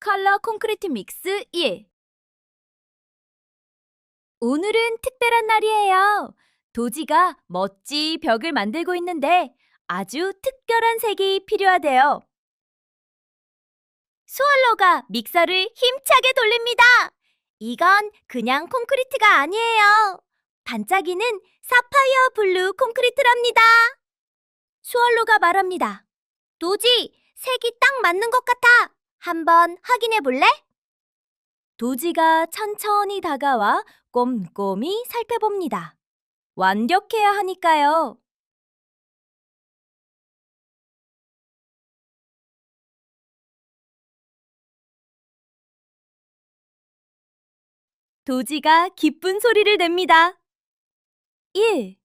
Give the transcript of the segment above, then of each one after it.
컬러 콘크리트 믹스 1. 오늘은 특별한 날이에요. 도지가 멋지 벽을 만들고 있는데 아주 특별한 색이 필요하대요. 스월로가 믹서를 힘차게 돌립니다. 이건 그냥 콘크리트가 아니에요. 반짝이는 사파이어 블루 콘크리트랍니다. 스월로가 말합니다. 도지, 색이 딱 맞는 것 같아. 한번 확인해 볼래? 도지가 천천히 다가와 꼼꼼히 살펴봅니다. 완벽해야 하니까요. 도지가 기쁜 소리를 냅니다. 1.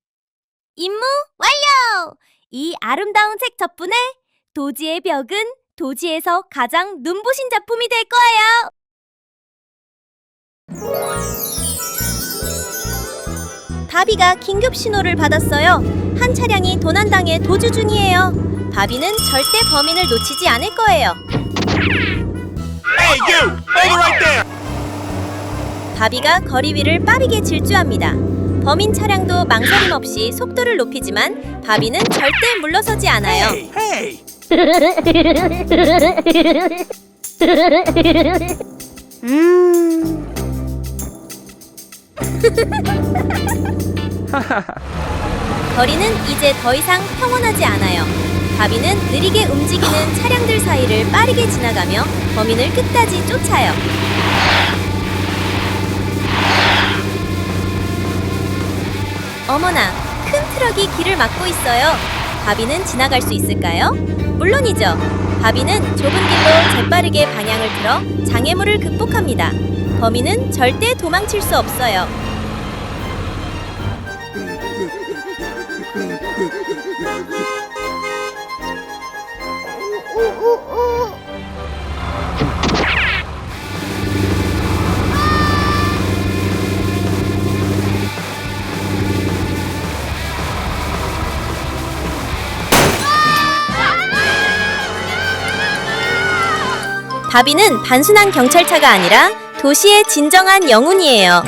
임무 완료! 이 아름다운 색 덕분에 도지의 벽은 도지에서 가장 눈부신 작품이 될 거예요. 바비가 긴급 신호를 받았어요. 한 차량이 도난당해 도주 중이에요. 바비는 절대 범인을 놓치지 않을 거예요. Hey, you! Over right there! 바비가 거리 위를 빠르게 질주합니다. 범인 차량도 망설임 없이 속도를 높이지만 바비는 절대 물러서지 않아요. Hey, hey! 거리는 이제 더 이상 평온하지 않아요. 바비는 느리게 움직이는 차량들 사이를 빠르게 지나가며 범인을 끝까지 쫓아요. 어머나, 큰 트럭이 길을 막고 있어요. 바비는 지나갈 수 있을까요? 물론이죠. 바비는 좁은 길로 재빠르게 방향을 틀어 장애물을 극복합니다. 범인은 절대 도망칠 수 없어요. 바비는 단순한 경찰차가 아니라 도시의 진정한 영웅이에요.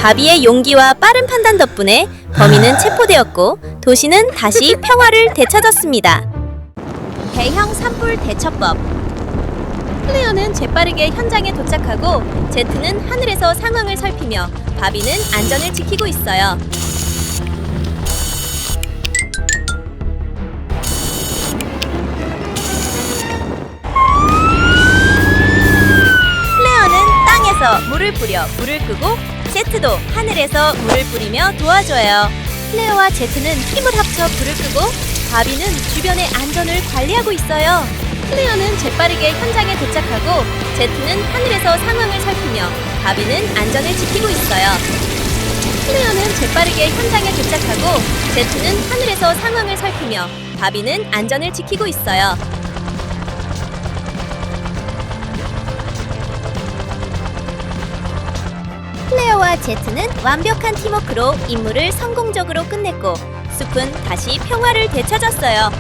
바비의 용기와 빠른 판단 덕분에 범인은 체포되었고 도시는 다시 평화를 되찾았습니다. 대형 산불 대처법. 클레어는 재빠르게 현장에 도착하고 제트는 하늘에서 상황을 살피며 바비는 안전을 지키고 있어요. 물을 뿌려 불을 끄고 제트도 하늘에서 물을 뿌리며 도와줘요. 클레어와 제트는 힘을 합쳐 불을 끄고 바비는 주변의 안전을 관리하고 있어요. 클레어는 재빠르게 현장에 도착하고 제트는 하늘에서 상황을 살피며 바비는 안전을 지키고 있어요. 클레어는 재빠르게 현장에 도착하고 제트는 하늘에서 상황을 살피며 바비는 안전을 지키고 있어요. 클레어와 제트는 완벽한 팀워크로 임무를 성공적으로 끝냈고 숲은 다시 평화를 되찾았어요.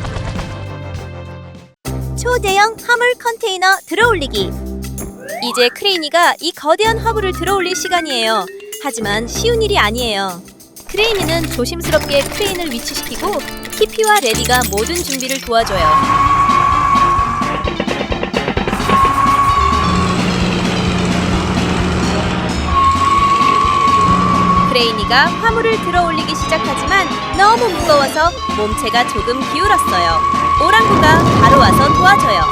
초대형 화물 컨테이너 들어올리기. 이제 크레이니가 이 거대한 화물을 들어올릴 시간이에요. 하지만 쉬운 일이 아니에요. 크레이니는 조심스럽게 크레인을 위치시키고 키피와 레디가 모든 준비를 도와줘요. 크레이니가 화물을 들어올리기 시작하지만 너무 무거워서 몸체가 조금 기울었어요. 오랑구가 바로 와서 도와줘요.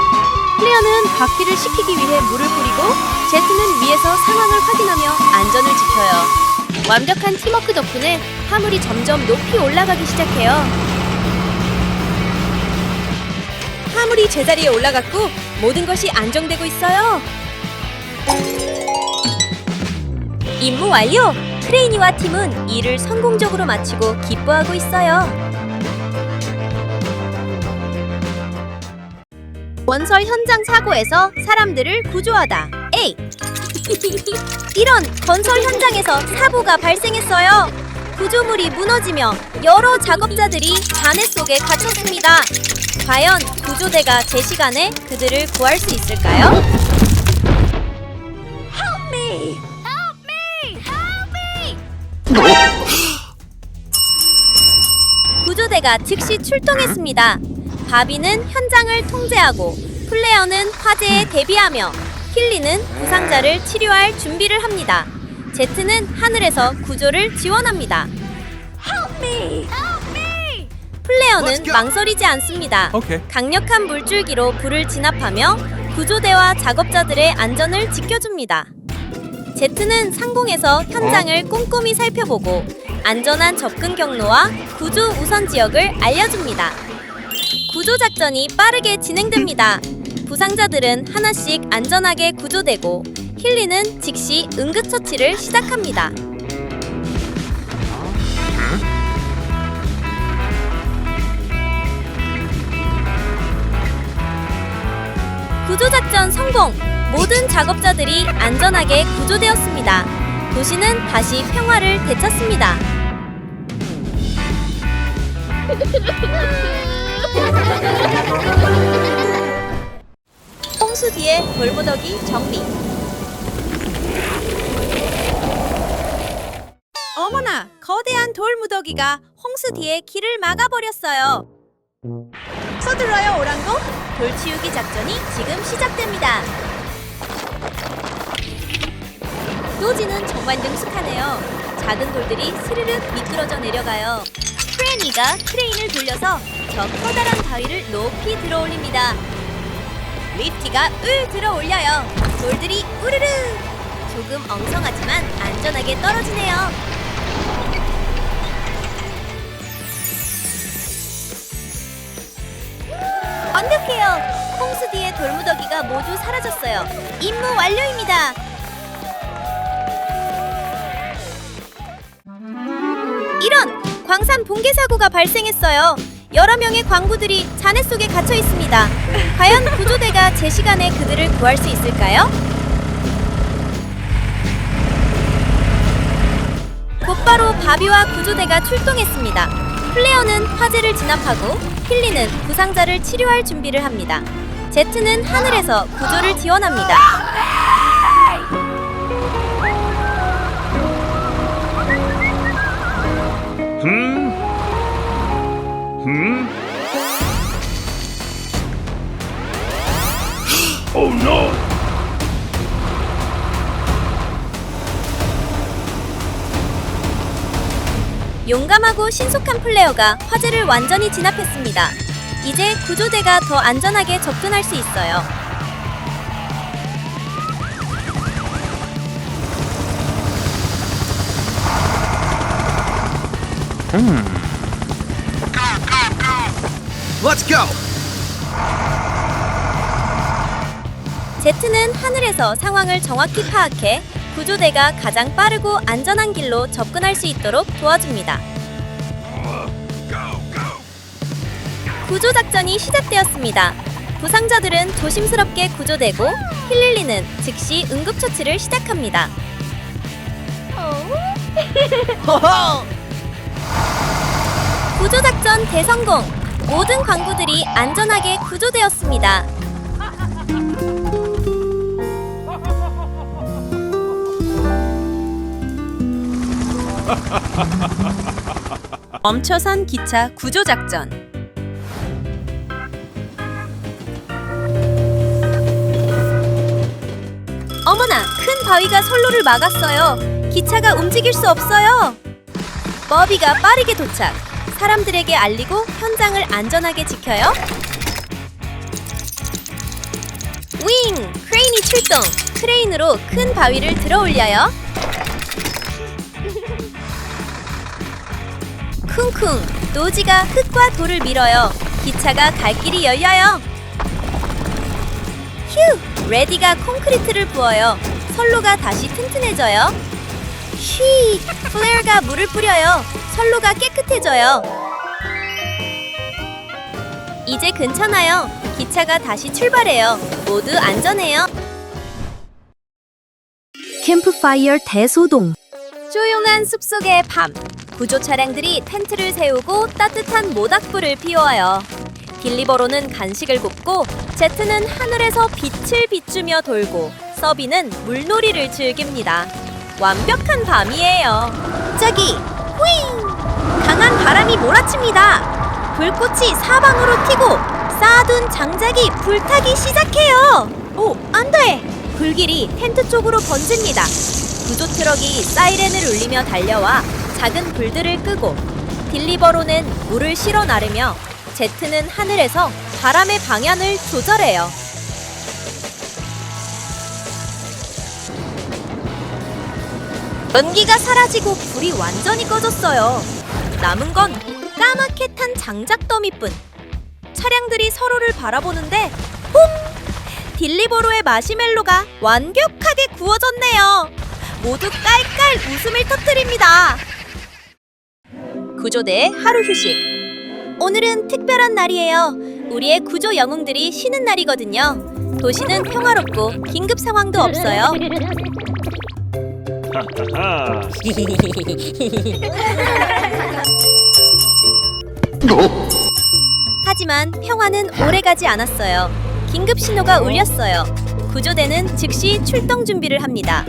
클레어는 바퀴를 식히기 위해 물을 뿌리고 제트는 위에서 상황을 확인하며 안전을 지켜요. 완벽한 팀워크 덕분에 화물이 점점 높이 올라가기 시작해요. 화물이 제자리에 올라갔고 모든 것이 안정되고 있어요. 임무 완료! 크레이니와 팀은 일을 성공적으로 마치고 기뻐하고 있어요. 원설 현장 사고에서 사람들을 구조하다. A. 이런 건설 현장에서 사고가 발생했어요. 구조물이 무너지며 여러 작업자들이 잔해 속에 갇혔습니다. 과연 구조대가 제 시간에 그들을 구할 수 있을까요? 구조대가 즉시 출동했습니다. 바비는 현장을 통제하고 플레어는 화재에 대비하며 힐리는 부상자를 치료할 준비를 합니다. 제트는 하늘에서 구조를 지원합니다. 플레어는 망설이지 않습니다. Okay. 강력한 물줄기로 불을 진압하며 구조대와 작업자들의 안전을 지켜줍니다. 제트는 상공에서 현장을 꼼꼼히 살펴보고 안전한 접근 경로와 구조 우선 지역을 알려줍니다. 구조 작전이 빠르게 진행됩니다. 부상자들은 하나씩 안전하게 구조되고 힐리는 즉시 응급처치를 시작합니다. 구조작전 성공! 모든 작업자들이 안전하게 구조되었습니다. 도시는 다시 평화를 되찾습니다. 홍수 뒤에 돌무더기 정리. 어머나! 거대한 돌무더기가 홍수 뒤에 길을 막아버렸어요. 서둘러요, 오랑고! 돌치우기 작전이 지금 시작됩니다. 노지는 정말 능숙하네요. 작은 돌들이 스르륵 미끄러져 내려가요. 크레니가 크레인을 돌려서 저 커다란 바위를 높이 들어올립니다. 리프티가 들어올려요. 돌들이 우르르! 조금 엉성하지만 안전하게 떨어지네요. 완벽해요. 홍수 뒤에 돌무더기가 모두 사라졌어요. 임무 완료입니다. 이런! 광산 붕괴 사고가 발생했어요. 여러 명의 광부들이 잔해 속에 갇혀 있습니다. 과연 구조대가 제 시간에 그들을 구할 수 있을까요? 곧바로 바비와 구조대가 출동했습니다. 플레어는 화재를 진압하고 힐리는 부상자를 치료할 준비를 합니다. 제트는 하늘에서 구조를 지원합니다. Oh no! 용감하고 신속한 플레어가 화재를 완전히 진압했습니다. 이제 구조대가 더 안전하게 접근할 수 있어요. Let's go! 제트는 하늘에서 상황을 정확히 파악해 구조대가 가장 빠르고 안전한 길로 접근할 수 있도록 도와줍니다. 구조 작전이 시작되었습니다. 부상자들은 조심스럽게 구조되고 힐리는 즉시 응급처치를 시작합니다. 구조 작전 대성공! 모든 광부들이 안전하게 구조되었습니다. 멈춰선 기차 구조 작전. 어머나, 큰 바위가 선로를 막았어요. 기차가 움직일 수 없어요. 버비가 빠르게 도착. 사람들에게 알리고 현장을 안전하게 지켜요. 윙! 크레인이 출동. 크레인으로 큰 바위를 들어올려요. 쿵쿵! 노지가 흙과 돌을 밀어요. 기차가 갈 길이 열려요. 휴! 레디가 콘크리트를 부어요. 선로가 다시 튼튼해져요. 쉬! 플레어가 물을 뿌려요. 선로가 깨끗해져요. 이제 괜찮아요. 기차가 다시 출발해요. 모두 안전해요. 캠프파이어 대소동. 조용한 숲속의 밤. 구조 차량들이 텐트를 세우고 따뜻한 모닥불을 피워요. 빌리버로는 간식을 굽고 제트는 하늘에서 빛을 비추며 돌고 서비는 물놀이를 즐깁니다. 완벽한 밤이에요. 저기! 후잉! 강한 바람이 몰아칩니다. 불꽃이 사방으로 튀고 쌓아둔 장작이 불타기 시작해요. 오, 안 돼! 불길이 텐트 쪽으로 번집니다. 구조 트럭이 사이렌을 울리며 달려와 작은 불들을 끄고 딜리버로는 물을 실어 나르며 제트는 하늘에서 바람의 방향을 조절해요. 연기가 사라지고 불이 완전히 꺼졌어요. 남은 건 까맣게 탄 장작 더미뿐. 차량들이 서로를 바라보는데 퐁! 딜리버로의 마시멜로가 완벽하게 구워졌네요. 모두 깔깔 웃음을 터뜨립니다. 구조대의 하루 휴식. 오늘은 특별한 날이에요. 우리의 구조 영웅들이 쉬는 날이거든요. 도시는 평화롭고 긴급 상황도 없어요. 하지만 평화는 오래가지 않았어요. 긴급 신호가 울렸어요. 구조대는 즉시 출동 준비를 합니다.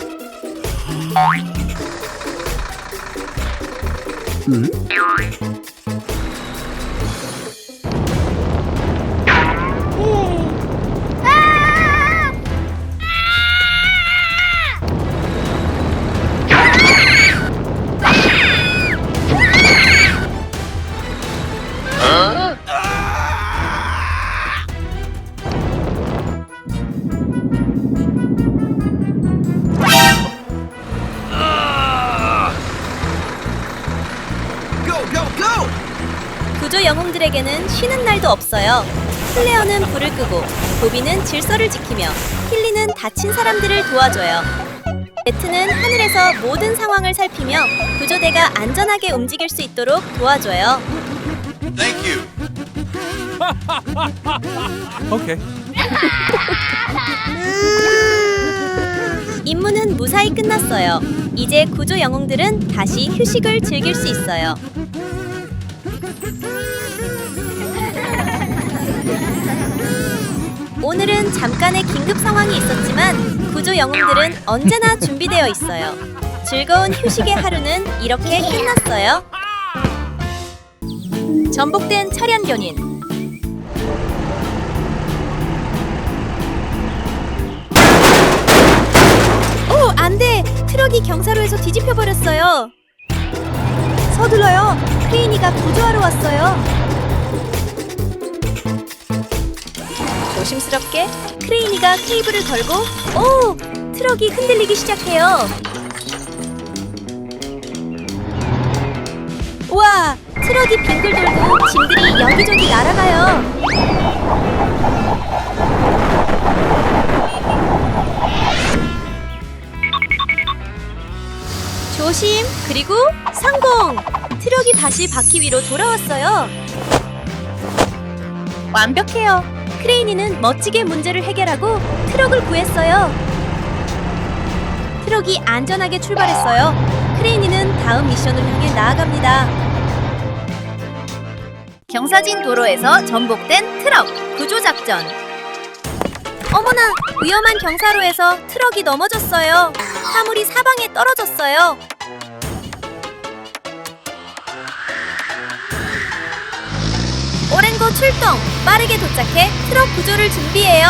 구조 영웅들에게는 쉬는 날도 없어요. 클레어는 불을 끄고 보비는 질서를 지키며 힐리는 다친 사람들을 도와줘요. 제트는 하늘에서 모든 상황을 살피며 구조대가 안전하게 움직일 수 있도록 도와줘요. Thank you. Okay. 임무는 무사히 끝났어요. 이제 구조 영웅들은 다시 휴식을 즐길 수 있어요. 오늘은 잠깐의 긴급 상황이 있었지만 구조 영웅들은 언제나 준비되어 있어요. 즐거운 휴식의 하루는 이렇게 끝났어요. 전복된 철연 견인. 오, 안 돼! 트럭이 경사로에서 뒤집혀 버렸어요. 서둘러요. 크레인이가 구조하러 왔어요. 조심스럽게 크레인이가 케이블을 걸고 오! 트럭이 흔들리기 시작해요. 우와! 트럭이 빙글 돌고 짐들이 여기저기 날아가요. 조심! 그리고 성공! 트럭이 다시 바퀴 위로 돌아왔어요. 완벽해요. 크레인이는 멋지게 문제를 해결하고 트럭을 구했어요. 트럭이 안전하게 출발했어요. 크레인이는 다음 미션을 향해 나아갑니다. 경사진 도로에서 전복된 트럭 구조작전. 어머나! 위험한 경사로에서 트럭이 넘어졌어요. 화물이 사방에 떨어졌어요. 오랭고 출동! 빠르게 도착해 트럭 구조를 준비해요.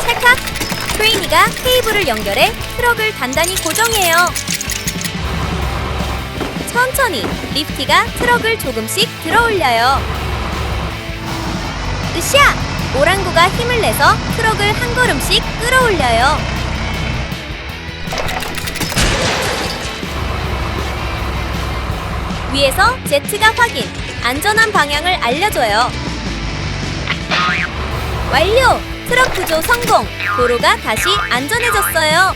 찰칵! 크레인이가 케이블을 연결해 트럭을 단단히 고정해요. 천천히 리프티가 트럭을 조금씩 들어올려요. 으쌰! 오랑구가 힘을 내서 트럭을 한 걸음씩 끌어올려요. 위에서 제트가 확인, 안전한 방향을 알려줘요. 완료! 트럭 구조 성공! 도로가 다시 안전해졌어요.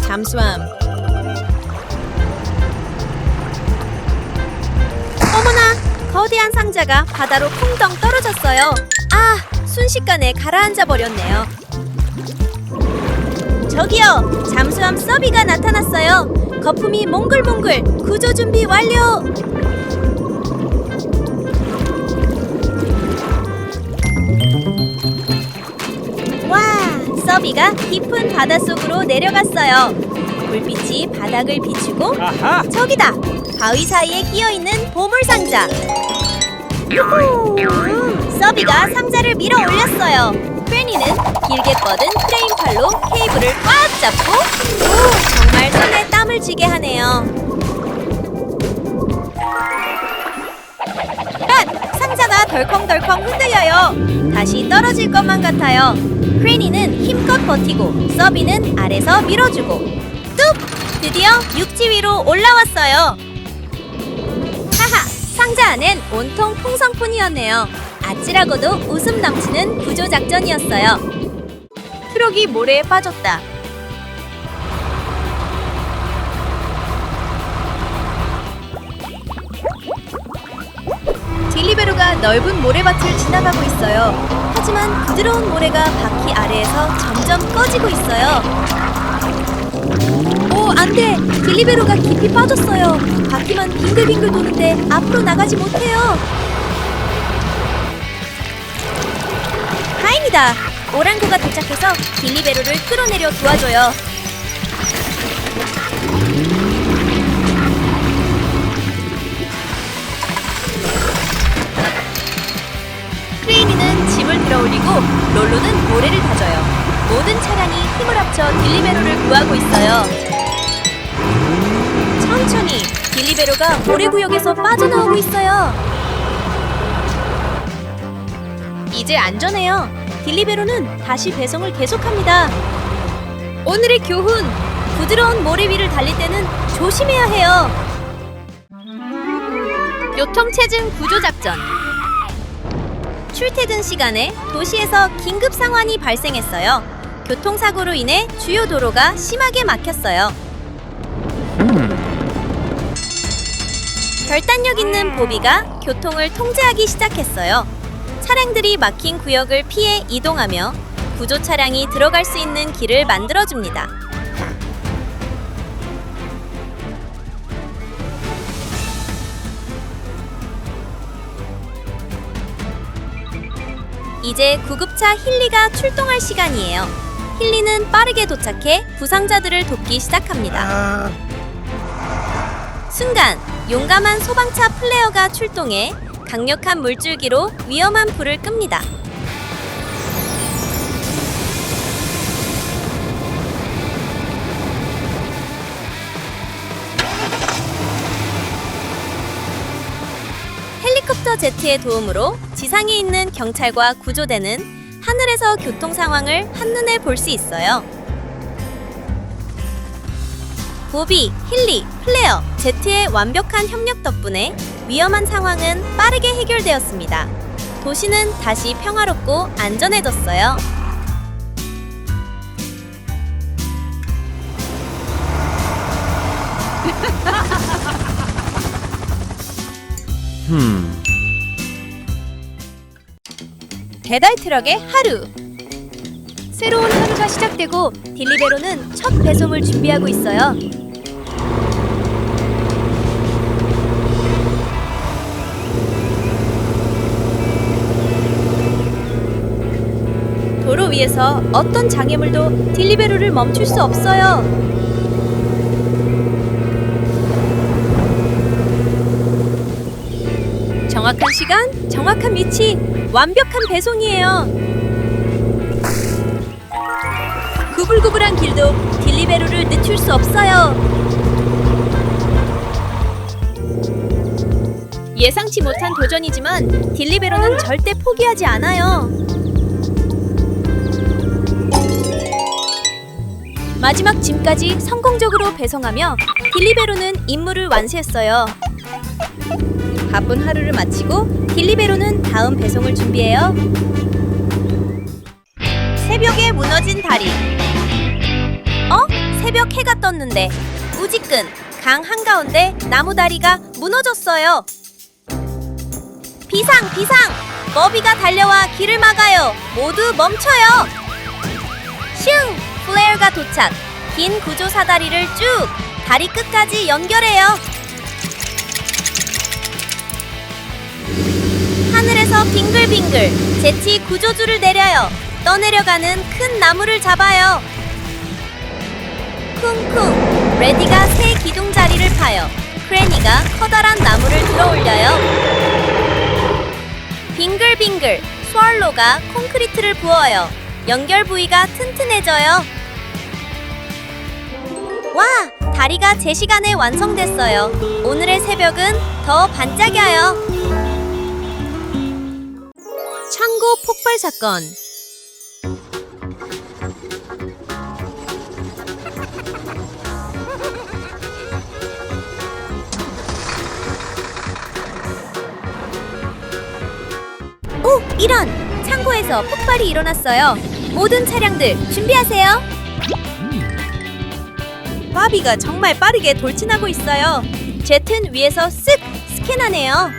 잠수함. 어머나! 거대한 상자가 바다로 쿵덩 떨어졌어요. 아! 순식간에 가라앉아 버렸네요. 저기요! 잠수함 서비가 나타났어요. 거품이 몽글몽글. 구조 준비 완료! 서비가 깊은 바닷속으로 내려갔어요. 불빛이 바닥을 비추고 아하! 저기다! 바위 사이에 끼어있는 보물상자. 서비가 상자를 밀어 올렸어요. 크레니는 길게 뻗은 크레인팔로 케이블을 꽉 잡고 정말 손에 땀을 쥐게 하네요. 상자가 덜컹덜컹 흔들려요. 다시 떨어질 것만 같아요. 크레니는 힘껏 버티고 서비는 아래서 밀어주고 뚝! 드디어 육지 위로 올라왔어요. 하하! 상자 안엔 온통 풍선뿐이었네요. 아찔하고도 웃음 넘치는 구조작전이었어요. 트럭이 모래에 빠졌다. 딜리베로가 넓은 모래밭을 지나가고 있어요. 하지만 부드러운 모래가 바퀴 아래에서 점점 꺼지고 있어요. 오, 안 돼! 딜리베로가 깊이 빠졌어요. 바퀴만 빙글빙글 도는데 앞으로 나가지 못해요. 다행이다! 오랑구가 도착해서 딜리베로를 끌어내려 도와줘요. 크레인이는 짐을 들어올리고 롤로는 모래를 다져요. 모든 차량이 힘을 합쳐 딜리베로를 구하고 있어요. 천천히 딜리베로가 모래구역에서 빠져나오고 있어요. 이제 안전해요. 딜리베로는 다시 배송을 계속합니다. 오늘의 교훈! 부드러운 모래 위를 달릴 때는 조심해야 해요. 교통체증 구조작전. 출퇴근 시간에 도시에서 긴급 상황이 발생했어요. 교통사고로 인해 주요 도로가 심하게 막혔어요. 결단력 있는 보비가 교통을 통제하기 시작했어요. 차량들이 막힌 구역을 피해 이동하며 구조 차량이 들어갈 수 있는 길을 만들어줍니다. 이제 구급차 힐리가 출동할 시간이에요. 힐리는 빠르게 도착해 부상자들을 돕기 시작합니다. 순간 용감한 소방차 플레어가 출동해 강력한 물줄기로 위험한 불을 끕니다. 헬리콥터 제트의 도움으로 지상에 있는 경찰과 구조대는 하늘에서 교통 상황을 한눈에 볼 수 있어요. 보비, 힐리, 플레어, 제트의 완벽한 협력 덕분에 위험한 상황은 빠르게 해결되었습니다. 도시는 다시 평화롭고 안전해졌어요. 배달 트럭의 하루. 새로운 하루가 시작되고 딜리베로는 첫 배송을 준비하고 있어요. 도로 위에서 어떤 장애물도 딜리베로를 멈출 수 없어요. 정확한 시간, 정확한 위치, 완벽한 배송이에요. 구불구불한 길도 딜리베로를 늦출 수 없어요. 예상치 못한 도전이지만 딜리베로는 절대 포기하지 않아요. 마지막 짐까지 성공적으로 배송하며 딜리베로는 임무를 완수했어요. 바쁜 하루를 마치고 딜리베로는 다음 배송을 준비해요. 새벽에 무너진 다리. 새벽 해가 떴는데 우지끈 강 한가운데 나무 다리가 무너졌어요. 비상! 비상! 버비가 달려와 길을 막아요. 모두 멈춰요. 슝! 플레어가 도착. 긴 구조 사다리를 쭉 다리 끝까지 연결해요. 하늘에서 빙글빙글 제티 구조줄을 내려요. 떠내려가는 큰 나무를 잡아요. 쿵쿵! 레디가 새 기둥 자리를 파요. 크레니가 커다란 나무를 들어올려요. 빙글빙글! 스왈로가 콘크리트를 부어요. 연결 부위가 튼튼해져요. 와! 다리가 제 시간에 완성됐어요. 오늘의 새벽은 더 반짝여요. 창고 폭발 사건. 오! 이런! 창고에서 폭발이 일어났어요. 모든 차량들 준비하세요. 바비가 정말 빠르게 돌진하고 있어요. 제트는 위에서 쓱 스캔하네요.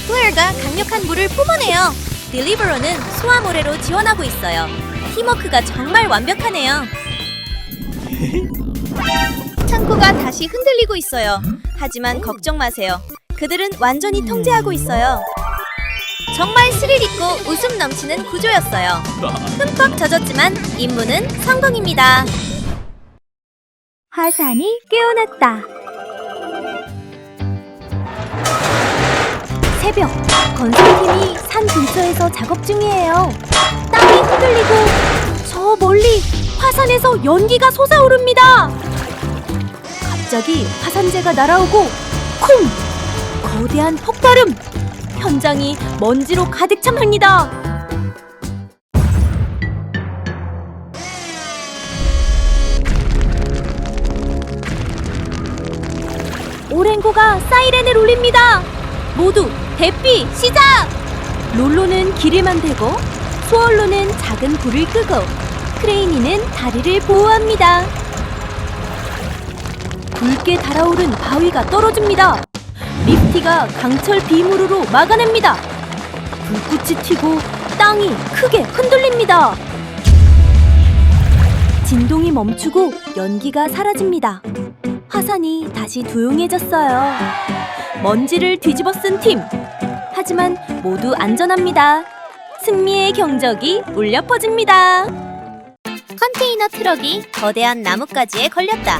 플레어가 강력한 물을 뿜어내요. 딜리버러는 소화모래로 지원하고 있어요. 팀워크가 정말 완벽하네요. 창고가 다시 흔들리고 있어요. 하지만 걱정 마세요. 그들은 완전히 통제하고 있어요. 정말 스릴 있고 웃음 넘치는 구조였어요. 흠뻑 젖었지만 임무는 성공입니다. 화산이 깨어났다. 새벽, 건설팀이 산 근처에서 작업 중이에요. 땅이 흔들리고 저 멀리 화산에서 연기가 솟아오릅니다. 갑자기 화산재가 날아오고 쿵! 거대한 폭발음! 현장이 먼지로 가득 찹니다. 오랭고가 사이렌을 울립니다. 모두 대피 시작! 롤로는 길을 만들고 스월로는 작은 불을 끄고 크레이니는 다리를 보호합니다. 붉게 달아오른 바위가 떨어집니다. 리프티가 강철 비무르로 막아냅니다. 불꽃이 튀고 땅이 크게 흔들립니다. 진동이 멈추고 연기가 사라집니다. 화산이 다시 조용해졌어요. 먼지를 뒤집어 쓴 팀. 하지만 모두 안전합니다. 승리의 경적이 울려 퍼집니다. 컨테이너 트럭이 거대한 나뭇가지에 걸렸다.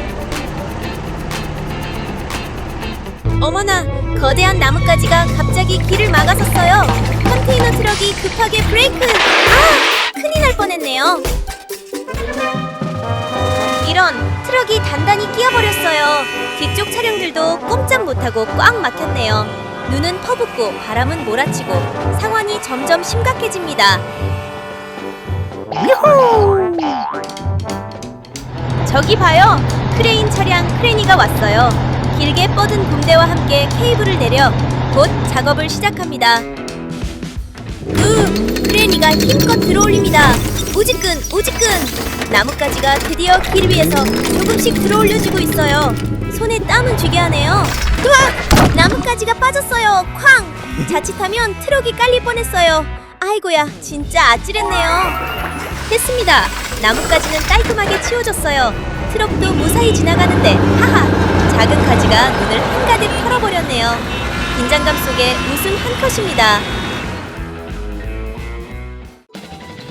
어머나! 거대한 나뭇가지가 갑자기 길을 막아섰어요. 컨테이너 트럭이 급하게 브레이크! 아! 큰일 날 뻔했네요. 이런! 트럭이 단단히 끼어버렸어요. 뒤쪽 차량들도 꼼짝 못하고 꽉 막혔네요. 눈은 퍼붓고 바람은 몰아치고 상황이 점점 심각해집니다. 유후! 저기 봐요! 크레인 차량 크레니가 왔어요. 길게 뻗은 붐대와 함께 케이블을 내려 곧 작업을 시작합니다. 크레니가 힘껏 들어올립니다. 우지끈 우지끈! 나뭇가지가 드디어 길 위에서 조금씩 들어올려지고 있어요. 손에 땀은 쥐게 하네요. 으악! 나뭇가지가 빠졌어요. 쾅! 자칫하면 트럭이 깔릴 뻔했어요. 아이고야, 진짜 아찔했네요. 됐습니다. 나뭇가지는 깔끔하게 치워졌어요. 트럭도 무사히 지나가는데 하하! 작은 가지가 눈을 한가득 털어버렸네요. 긴장감 속에 웃음 한 컷입니다.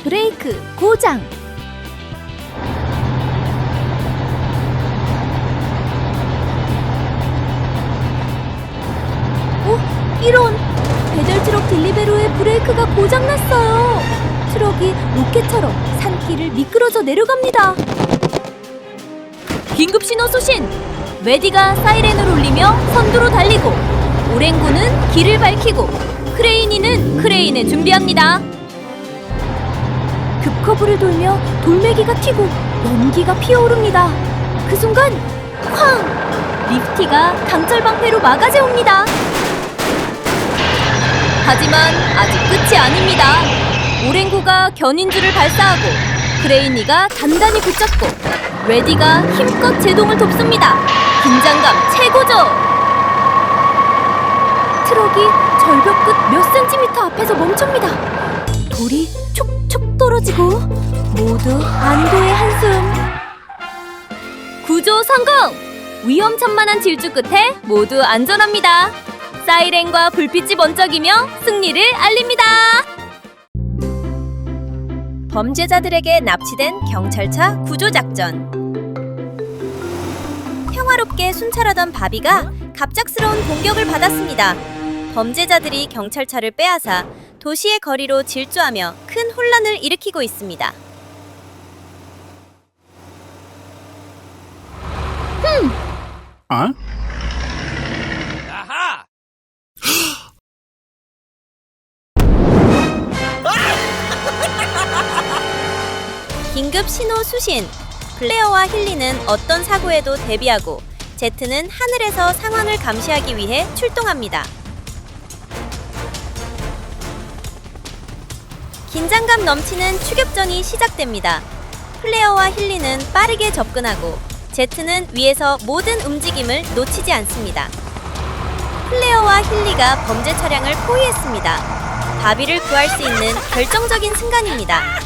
브레이크 고장! 이런! 배달트럭 딜리베로의 브레이크가 고장났어요. 트럭이 로켓처럼 산길을 미끄러져 내려갑니다. 긴급 신호 수신! 웨디가 사이렌을 울리며 선두로 달리고 오랭고는 길을 밝히고 크레이니는 크레인을 준비합니다. 급커브를 돌며 돌멩이가 튀고 연기가 피어오릅니다. 그 순간 쾅! 리프티가 강철 방패로 막아세웁니다. 하지만 아직 끝이 아닙니다. 오랭고가 견인줄을 발사하고 크레이니가 단단히 붙잡고 레디가 힘껏 제동을 돕습니다. 긴장감 최고죠. 트럭이 절벽 끝 몇 센티미터 앞에서 멈춥니다. 돌이 촉촉 떨어지고 모두 안도의 한숨. 구조 성공! 위험천만한 질주 끝에 모두 안전합니다. 사이렌과 불빛이 번쩍이며 승리를 알립니다. 범죄자들에게 납치된 경찰차 구조작전. 평화롭게 순찰하던 바비가 갑작스러운 공격을 받았습니다. 범죄자들이 경찰차를 빼앗아 도시의 거리로 질주하며 큰 혼란을 일으키고 있습니다. Huh? 긴급 신호 수신. 클레어와 힐리는 어떤 사고에도 대비하고 제트는 하늘에서 상황을 감시하기 위해 출동합니다. 긴장감 넘치는 추격전이 시작됩니다. 클레어와 힐리는 빠르게 접근하고 제트는 위에서 모든 움직임을 놓치지 않습니다. 클레어와 힐리가 범죄 차량을 포위했습니다. 바비를 구할 수 있는 결정적인 순간입니다.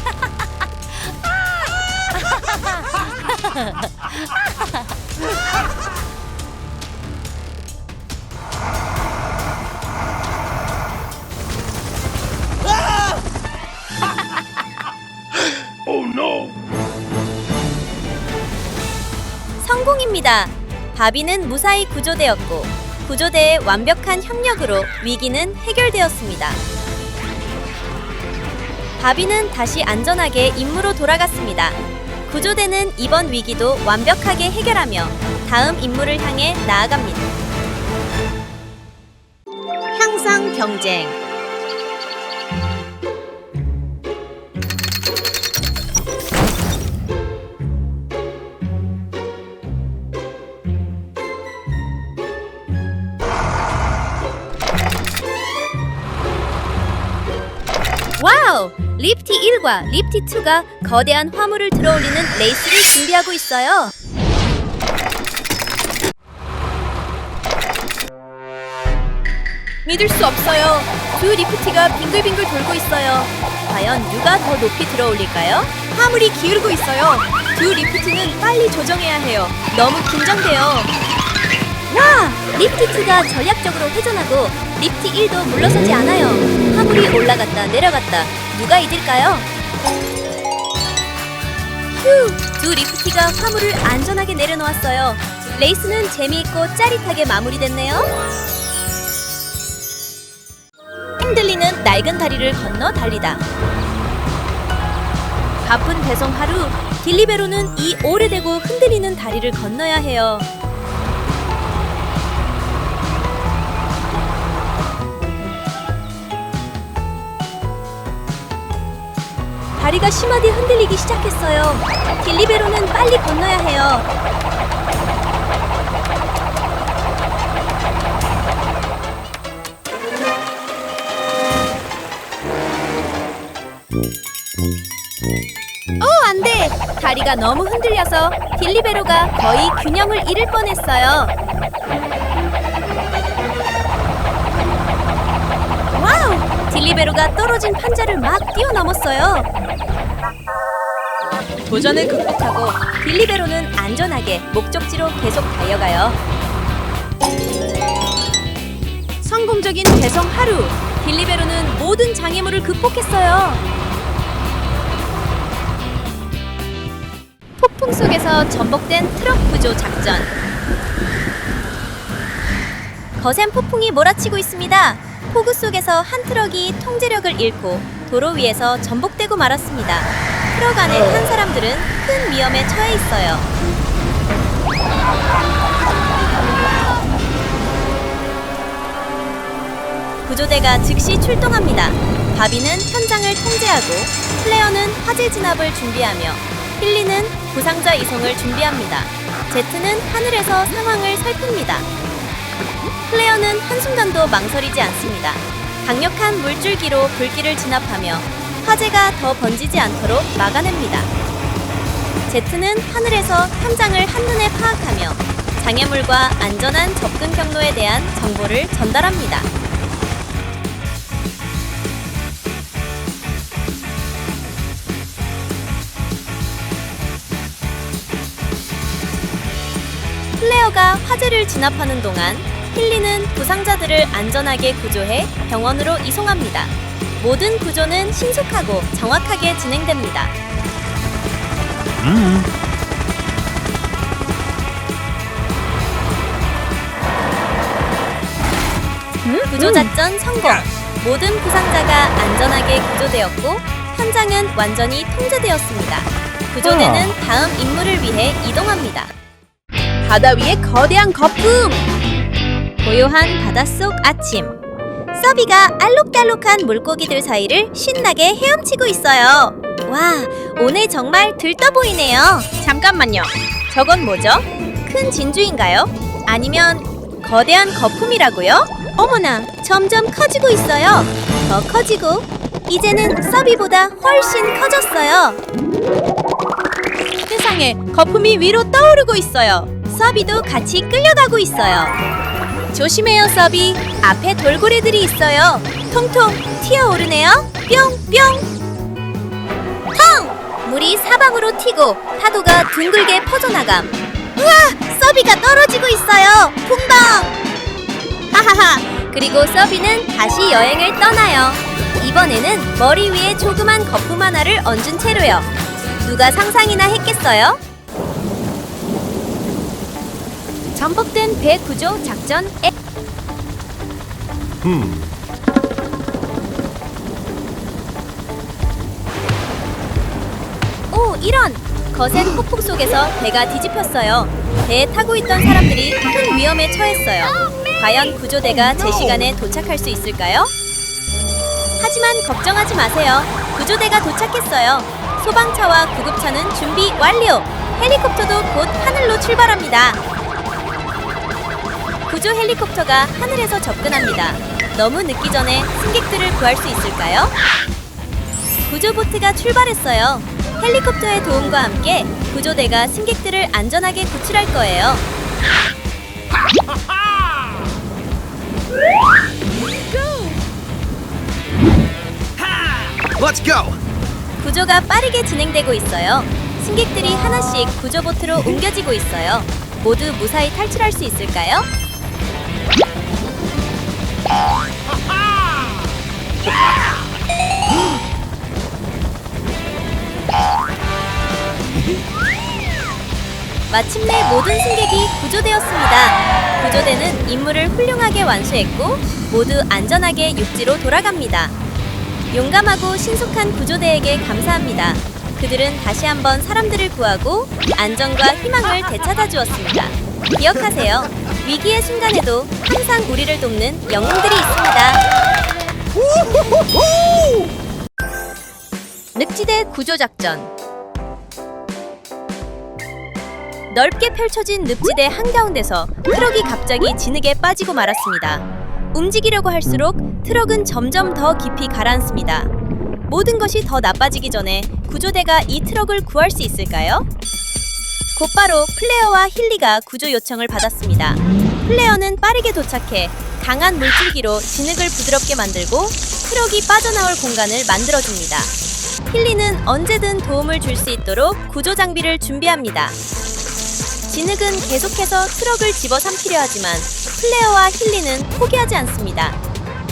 Oh no! 성공입니다. 바비는 무사히 구조되었고 구조대의 완벽한 협력으로 위기는 해결되었습니다. 바비는 다시 안전하게 임무로 돌아갔습니다. 구조대는 이번 위기도 완벽하게 해결하며 다음 임무를 향해 나아갑니다. 향상 경쟁. 와우! 리프티 1과 리프티 2가 거대한 화물을 들어올리는 레이스를 준비하고 있어요. 믿을 수 없어요. 두 리프티가 빙글빙글 돌고 있어요. 과연 누가 더 높이 들어올릴까요? 화물이 기울고 있어요. 두 리프티는 빨리 조정해야 해요. 너무 긴장돼요. 와! 리프티 2가 전략적으로 회전하고 리프티 1도 물러서지 않아요. 화물이 올라갔다 내려갔다. 누가 이길까요? 휴! 두 리프티가 화물을 안전하게 내려놓았어요. 레이스는 재미있고 짜릿하게 마무리됐네요. 흔들리는 낡은 다리를 건너 달리다. 바쁜 배송 하루, 딜리베로는 이 오래되고 흔들리는 다리를 건너야 해요. 다리가 심하게 흔들리기 시작했어요. 딜리베로는 빨리 건너야 해요. 안 돼! 다리가 너무 흔들려서 딜리베로가 거의 균형을 잃을 뻔했어요. 와우! 딜리베로가 떨어진 판자를 막 뛰어넘었어요. 도전을 극복하고 딜리베로는 안전하게 목적지로 계속 달려가요. 성공적인 배송 하루! 딜리베로는 모든 장애물을 극복했어요. 폭풍 속에서 전복된 트럭 구조 작전. 거센 폭풍이 몰아치고 있습니다. 폭우 속에서 한 트럭이 통제력을 잃고 도로 위에서 전복되고 말았습니다. 트럭 안에 탄 사람들은 큰 위험에 처해 있어요. 구조대가 즉시 출동합니다. 바비는 현장을 통제하고 클레어는 화재 진압을 준비하며 힐리는 부상자 이송을 준비합니다. 제트는 하늘에서 상황을 살핍니다. 클레어는 한순간도 망설이지 않습니다. 강력한 물줄기로 불길을 진압하며 화재가 더 번지지 않도록 막아냅니다. 제트는 하늘에서 현장을 한눈에 파악하며 장애물과 안전한 접근 경로에 대한 정보를 전달합니다. 클레어가 화재를 진압하는 동안 힐리는 부상자들을 안전하게 구조해 병원으로 이송합니다. 모든 구조는 신속하고 정확하게 진행됩니다. 구조작전 성공! 모든 부상자가 안전하게 구조되었고 현장은 완전히 통제되었습니다. 구조대는 다음 임무를 위해 이동합니다. 바다 위에 거대한 거품! 고요한 바닷속 아침. 서비가 알록달록한 물고기들 사이를 신나게 헤엄치고 있어요. 와, 오늘 정말 들떠 보이네요. 잠깐만요. 저건 뭐죠? 큰 진주인가요? 아니면 거대한 거품이라고요? 어머나, 점점 커지고 있어요. 더 커지고 이제는 서비보다 훨씬 커졌어요. 세상에, 거품이 위로 떠오르고 있어요. 서비도 같이 끌려가고 있어요. 조심해요, 서비. 앞에 돌고래들이 있어요. 통통 튀어오르네요. 뿅뿅. 텅! 물이 사방으로 튀고 파도가 둥글게 퍼져나감. 우와! 서비가 떨어지고 있어요. 풍덩! 하하하! 그리고 서비는 다시 여행을 떠나요. 이번에는 머리 위에 조그만 거품 하나를 얹은 채로요. 누가 상상이나 했겠어요? 전복된 배 구조 작전 오, 이런! 거센 폭풍 속에서 배가 뒤집혔어요. 배에 타고 있던 사람들이 큰 위험에 처했어요. 과연 구조대가 제 시간에 도착할 수 있을까요? 하지만 걱정하지 마세요. 구조대가 도착했어요. 소방차와 구급차는 준비 완료! 헬리콥터도 곧 하늘로 출발합니다. 구조 헬리콥터가 하늘에서 접근합니다. 너무 늦기 전에 승객들을 구할 수 있을까요? 구조보트가 출발했어요. 헬리콥터의 도움과 함께 구조대가 승객들을 안전하게 구출할 거예요. Let's go. 구조가 빠르게 진행되고 있어요. 승객들이 하나씩 구조보트로 옮겨지고 있어요. 모두 무사히 탈출할 수 있을까요? 마침내 모든 승객이 구조되었습니다. 구조대는 임무를 훌륭하게 완수했고 모두 안전하게 육지로 돌아갑니다. 용감하고 신속한 구조대에게 감사합니다. 그들은 다시 한번 사람들을 구하고 안정과 희망을 되찾아 주었습니다. 기억하세요. 위기의 순간에도 항상 우리를 돕는 영웅들이 있습니다. 늪지대 구조작전. 넓게 펼쳐진 늪지대 한가운데서 트럭이 갑자기 진흙에 빠지고 말았습니다. 움직이려고 할수록 트럭은 점점 더 깊이 가라앉습니다. 모든 것이 더 나빠지기 전에 구조대가 이 트럭을 구할 수 있을까요? 곧바로 플레어와 힐리가 구조 요청을 받았습니다. 플레어는 빠르게 도착해 강한 물줄기로 진흙을 부드럽게 만들고 트럭이 빠져나올 공간을 만들어줍니다. 힐리는 언제든 도움을 줄 수 있도록 구조 장비를 준비합니다. 진흙은 계속해서 트럭을 집어삼키려 하지만 플레어와 힐리는 포기하지 않습니다.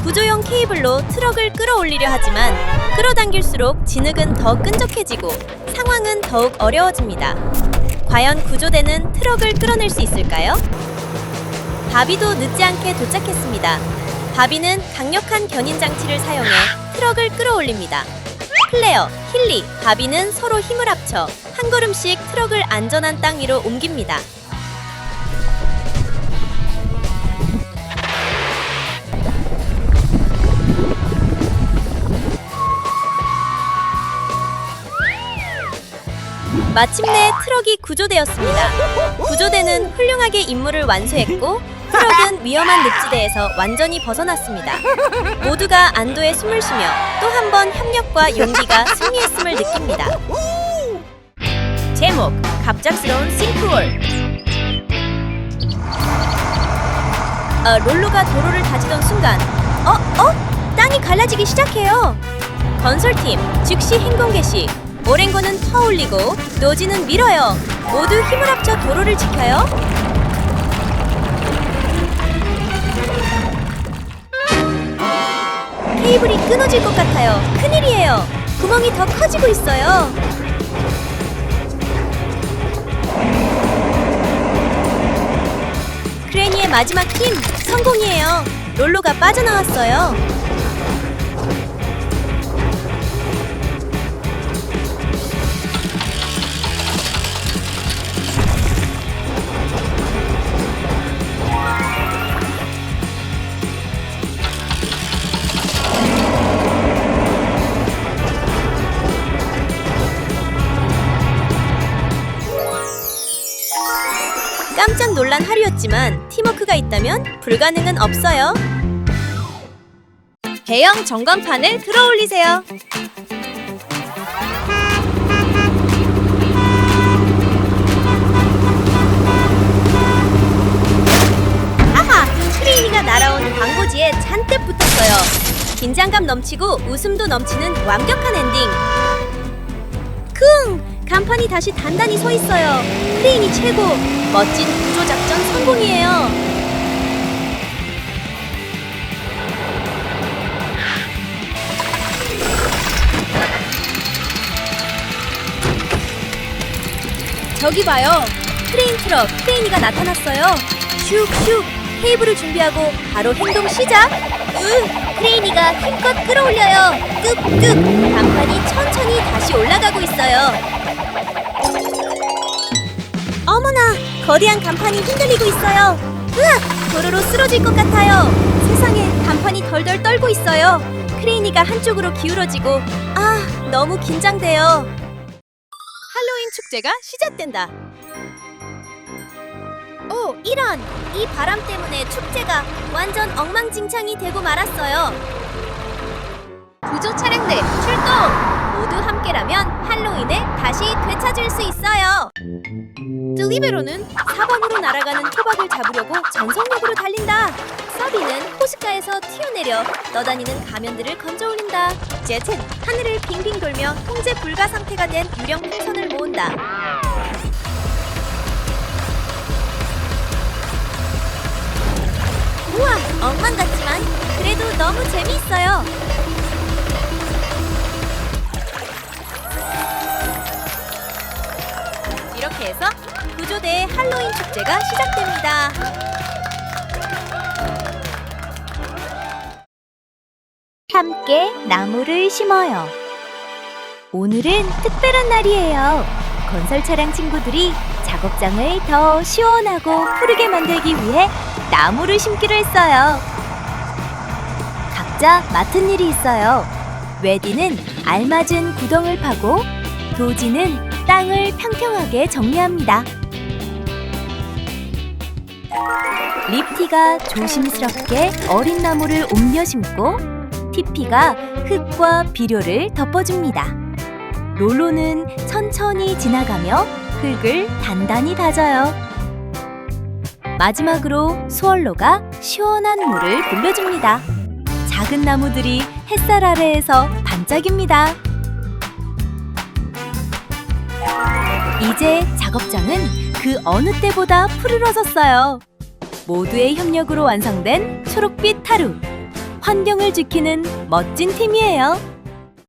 구조용 케이블로 트럭을 끌어올리려 하지만 끌어당길수록 진흙은 더 끈적해지고 상황은 더욱 어려워집니다. 과연 구조대는 트럭을 끌어낼 수 있을까요? 바비도 늦지 않게 도착했습니다. 바비는 강력한 견인 장치를 사용해 트럭을 끌어올립니다. 플레어, 힐리, 바비는 서로 힘을 합쳐 한 걸음씩 트럭을 안전한 땅 위로 옮깁니다. 마침내 트럭이 구조되었습니다. 구조대는 훌륭하게 임무를 완수했고 트럭은 위험한 늪지대에서 완전히 벗어났습니다. 모두가 안도의 숨을 쉬며 또 한 번 협력과 용기가 승리했음을 느낍니다. 제목, 갑작스러운 싱크홀. 롤러가 도로를 다지던 순간 땅이 갈라지기 시작해요. 건설팀, 즉시 행동 개시. 오랭고는 터올리고 노지는 밀어요. 모두 힘을 합쳐 도로를 지켜요. 케이블 케이블이 끊어질 것 같아요. 큰일이에요. 구멍이 더 커지고 있어요. 크레니의 마지막 힘 성공이에요. 롤러가 빠져나왔어요. 깜짝 놀란 하루였지만 팀워크가 있다면 불가능은 없어요. 대형 전광판을 들어 올리세요. 아하! 크레인이가 날아온 광고지에 잔뜩 붙었어요. 긴장감 넘치고 웃음도 넘치는 완벽한 엔딩. 쿵! 간판이 다시 단단히 서 있어요. 크레인이 최고! 멋진 구조 작전 성공이에요. 저기 봐요. 크레인 트럭 크레인이가 나타났어요. 슉슉 케이블을 준비하고 바로 행동 시작. 크레인이가 힘껏 끌어올려요. 뚝뚝 간판이 천천히 다시 올라가고 있어요. 어머나 거대한 간판이 흔들리고 있어요. 으악 도로로 쓰러질 것 같아요. 세상에 간판이 덜덜 떨고 있어요. 크레인이가 한쪽으로 기울어지고 너무 긴장돼요. 할로윈 축제가 시작된다. 오, 이런! 이 바람 때문에 축제가 완전 엉망진창이 되고 말았어요. 구조 차량들 출동! 모두 함께라면 할로윈을 다시 되찾을 수 있어요. 뚜리베로는 4번으로 날아가는 토박을 잡으려고 전속력으로 달린다. 서비는 호숫가에서 튀어내려 떠다니는 가면들을 건져올린다. 제트는 하늘을 빙빙 돌며 통제 불가 상태가 된 유령 풍선을 모은다. 우와, 엉망 같지만 그래도 너무 재미있어요. 이렇게 해서 구조대의 할로윈 축제가 시작됩니다. 함께 나무를 심어요. 오늘은 특별한 날이에요. 건설 차량 친구들이 작업장을 더 시원하고 푸르게 만들기 위해 나무를 심기로 했어요. 각자 맡은 일이 있어요. 웨디는 알맞은 구덩을 파고 도지는 땅을 평평하게 정리합니다. 리프티가 조심스럽게 어린 나무를 옮겨 심고 티피가 흙과 비료를 덮어줍니다. 롤로는 천천히 지나가며 흙을 단단히 다져요. 마지막으로 스월로가 시원한 물을 불려줍니다. 작은 나무들이 햇살 아래에서 반짝입니다. 이제 작업장은 그 어느 때보다 푸르러졌어요. 모두의 협력으로 완성된 초록빛 하루. 환경을 지키는 멋진 팀이에요.